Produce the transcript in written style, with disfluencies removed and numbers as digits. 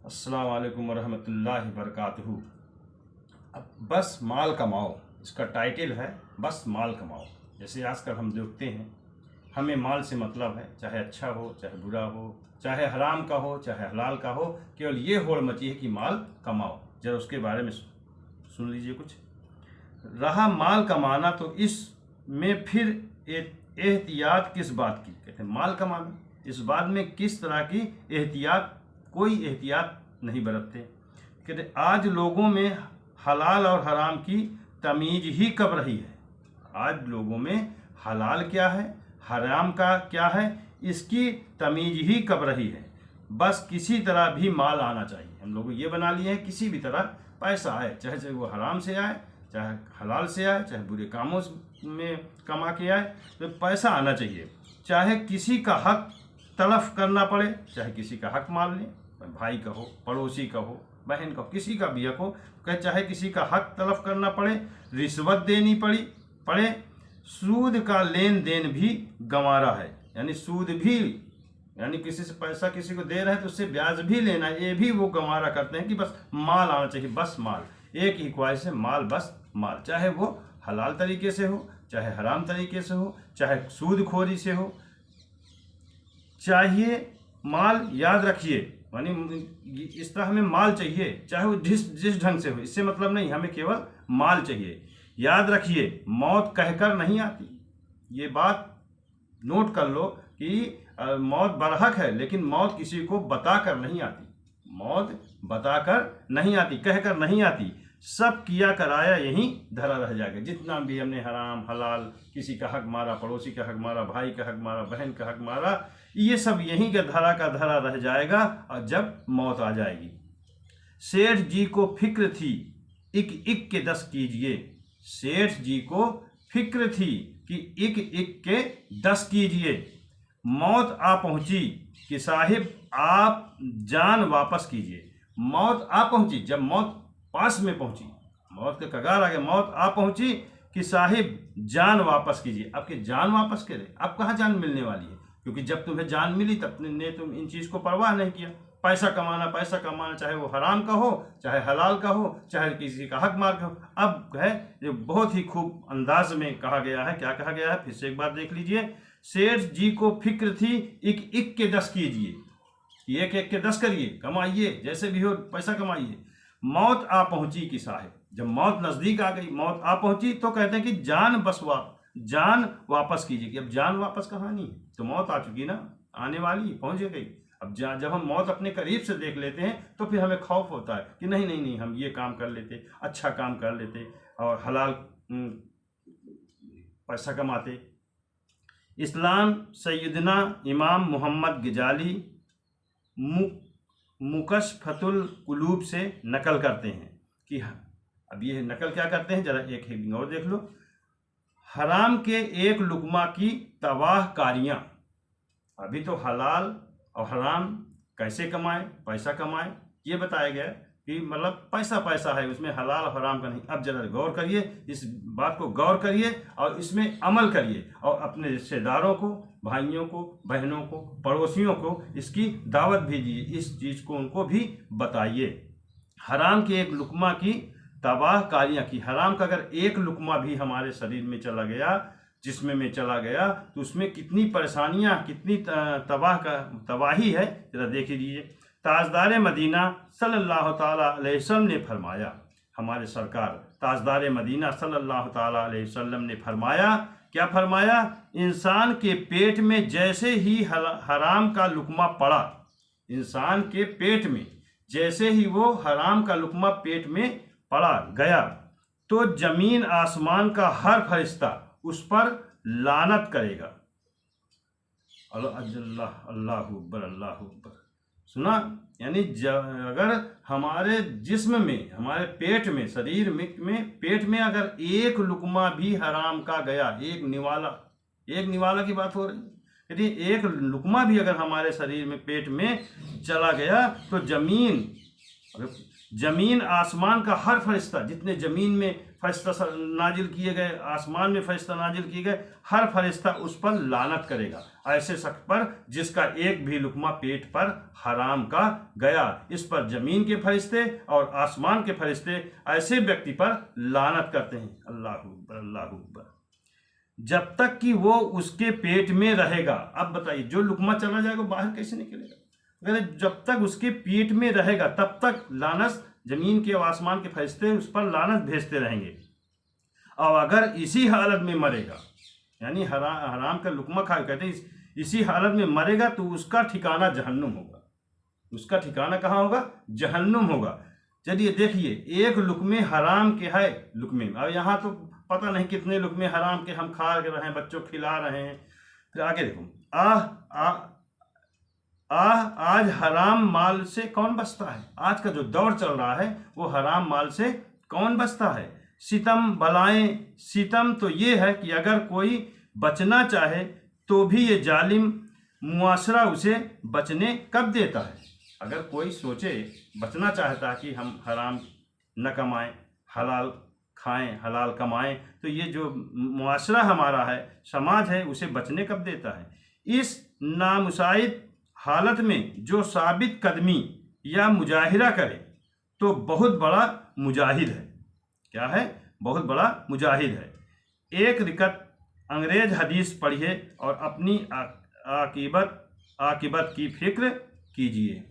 अस्सलाम वालेकुम वरहमतुल्लाहि वबरकातुहू। अब बस माल कमाओ, इसका टाइटल है बस माल कमाओ। जैसे आजकल हम देखते हैं, हमें माल से मतलब है, चाहे अच्छा हो चाहे बुरा हो, चाहे हराम का हो चाहे हलाल का हो, केवल ये होड़ मची है कि माल कमाओ। जरा उसके बारे में सुन लीजिए कुछ। रहा माल कमाना तो इसमें फिर एहतियात किस बात की, कहते हैं माल कमाना, इस बात में किस तरह की एहतियात, कोई एहतियात नहीं बरतते। कहते आज लोगों में हलाल और हराम की तमीज ही कब रही है। आज लोगों में हलाल क्या है हराम का क्या है इसकी तमीज ही कब रही है। बस किसी तरह भी माल आना चाहिए। हम लोग ये बना लिए हैं किसी भी तरह पैसा आए, चाहे वो हराम से आए चाहे हलाल से आए, चाहे बुरे कामों में कमा के आए, तो पैसा आना चाहिए। चाहे किसी का हक तलफ करना पड़े, चाहे किसी का हक मार लें, भाई का हो, पड़ोसी का हो, बहन का हो, किसी का भी हक हो, चाहे किसी का हक तलफ करना पड़े, रिश्वत देनी पड़े, सूद का लेन देन भी गंवारा है। यानी सूद भी, यानी किसी से पैसा किसी को दे रहे हैं तो उससे ब्याज भी लेना, ये भी वो गंवारा करते हैं कि बस माल आना चाहिए, बस माल, एक ही ख्वाहिश है माल, बस माल, चाहे वो हलाल तरीके से हो चाहे हराम तरीके से हो, चाहे सूदखोरी से हो, चाहिए माल। याद रखिए, यानी इस तरह हमें माल चाहिए, चाहे वो जिस ढंग से हो, इससे मतलब नहीं, हमें केवल माल चाहिए। याद रखिए, मौत कहकर नहीं आती। ये बात नोट कर लो कि मौत बरहक है, लेकिन मौत किसी को बताकर नहीं आती। मौत बताकर नहीं आती, कहकर नहीं आती। सब किया कराया यहीं धरा रह जाएगा। जितना भी हमने हराम हलाल, किसी का हक मारा, पड़ोसी का हक मारा, भाई का हक मारा, बहन का हक मारा, ये सब यहीं का धरा रह जाएगा और जब मौत आ जाएगी। सेठ जी को फिक्र थी इक इक के 10 कीजिए। सेठ जी को फिक्र थी कि इक इक के 10 कीजिए। मौत आ पहुंची कि साहिब आप जान वापस कीजिए। मौत आ पहुंची, जब मौत पास में पहुंची, मौत के कगार आ गए, मौत आ पहुंची कि साहिब जान वापस कीजिए। आपके जान वापस करें, अब कहाँ जान मिलने वाली है, क्योंकि जब तुम्हें जान मिली तब ने तुम इन चीज़ को परवाह नहीं किया। पैसा कमाना, चाहे वो हराम का हो चाहे हलाल का हो, चाहे किसी का हक मार का हो। अब है जो बहुत ही खूब अंदाज में कहा गया है, क्या कहा गया है, फिर से एक बार देख लीजिए। सेठ जी को फिक्र थी इक इक के 10 कीजिए, एक एक के 10 करिए, कमाइए, जैसे भी हो पैसा कमाइए। मौत आ पहुंची कि साहिब, जब मौत नजदीक आ गई, मौत आ पहुंची, तो कहते हैं कि जान वापस कीजिए। कि अब जान वापस कहाँ नहीं, तो मौत आ चुकी ना, आने वाली, पहुंच गई। अब जब हम मौत अपने करीब से देख लेते हैं तो फिर हमें खौफ होता है कि नहीं हम ये काम कर लेते, अच्छा काम कर लेते और हलाल पैसा कमाते। इस्लाम सैयदना इमाम मोहम्मद गजाली मुकशफतुल कुलूब से नकल करते हैं कि अब ये नकल क्या करते हैं, जरा एक और देख लो। हराम के एक लुकमा की तबाह कारियाँ। अभी तो हलाल और हराम कैसे कमाए, पैसा कमाए, ये बताया गया कि मतलब पैसा है, उसमें हलाल और हराम का नहीं। अब जरा गौर करिए, इस बात को गौर करिए और इसमें अमल करिए और अपने रिश्तेदारों को, भाइयों को, बहनों को, पड़ोसियों को इसकी दावत भेजिए, इस चीज़ को उनको भी बताइए। हराम के एक लुकमा की तबाह कारियाँ की, हराम का अगर एक लुकमा भी हमारे शरीर में चला गया, जिस्म में चला गया, तो उसमें कितनी परेशानियाँ, कितनी तबाही है, जरा देख लीजिए। ताजदार मदीना सल्लल्लाहु ताला अलैहि वसल्लम ने फरमाया, हमारे सरकार ताजदार मदीना सल्लल्लाहु ताला अलैहि वसल्लम ने फरमाया, क्या फरमाया, इंसान के पेट में जैसे ही हराम का लुकमा पड़ा, इंसान के पेट में जैसे ही वो हराम का लुकमा पेट में पड़ा गया, तो जमीन आसमान का हर फरिश्ता उस पर लानत करेगा। अल्लाह अकबर। सुना, यानी अगर हमारे जिस्म में, हमारे पेट में, शरीर में पेट में अगर एक लुकमा भी हराम का गया, एक निवाला की बात हो रही है, यदि एक लुकमा भी अगर हमारे शरीर में, पेट में चला गया, तो जमीन आसमान का हर फरिश्ता, जितने जमीन में फरिश्ता नाजिल किए गए, आसमान में फरिश्ता नाजिल किए गए, हर फरिश्ता उस पर लानत करेगा। ऐसे शख्स पर जिसका एक भी लुकमा पेट पर हराम का गया, इस पर जमीन के फरिश्ते और आसमान के फरिश्ते ऐसे व्यक्ति पर लानत करते हैं। अल्लाह अकबर, अल्लाह अकबर। जब तक कि वो उसके पेट में रहेगा। अब बताइए, जो लुकमा चला जाएगा बाहर कैसे निकलेगा? अगर जब तक उसके पेट में रहेगा तब तक लानत, जमीन के और आसमान के फरिश्ते उस पर लानत भेजते रहेंगे। और अगर इसी हालत में मरेगा, यानी हराम का लुकमा खा, कहते हैं इसी हालत में मरेगा, तो उसका ठिकाना जहन्नुम होगा। उसका ठिकाना कहाँ होगा? जहन्नुम होगा। चलिए देखिए, एक लुकमे हराम के है लुकमे, अब यहाँ तो पता नहीं कितने लुकमे हराम के हम खा रहे हैं, बच्चों को खिला रहे हैं। फिर आगे देखो, आज हराम माल से कौन बचता है? आज का जो दौर चल रहा है वो हराम माल से कौन बचता है? सितम बलाएं, सितम तो ये है कि अगर कोई बचना चाहे तो भी ये जालिम मुआशरा उसे बचने कब देता है। अगर कोई सोचे, बचना चाहता है कि हम हराम न कमाएं, हलाल खाएं, हलाल कमाएं, तो ये जो मुआशरा हमारा है, समाज है, उसे बचने कब देता है। इस नामुसाइद हालत में जो साबित कदमी या मुजाहिरा करे तो बहुत बड़ा मुजाहिद है। क्या है? बहुत बड़ा मुजाहिद है। एक रिकत अंग्रेज हदीस पढ़िए और अपनी आकिबत की फिक्र कीजिए।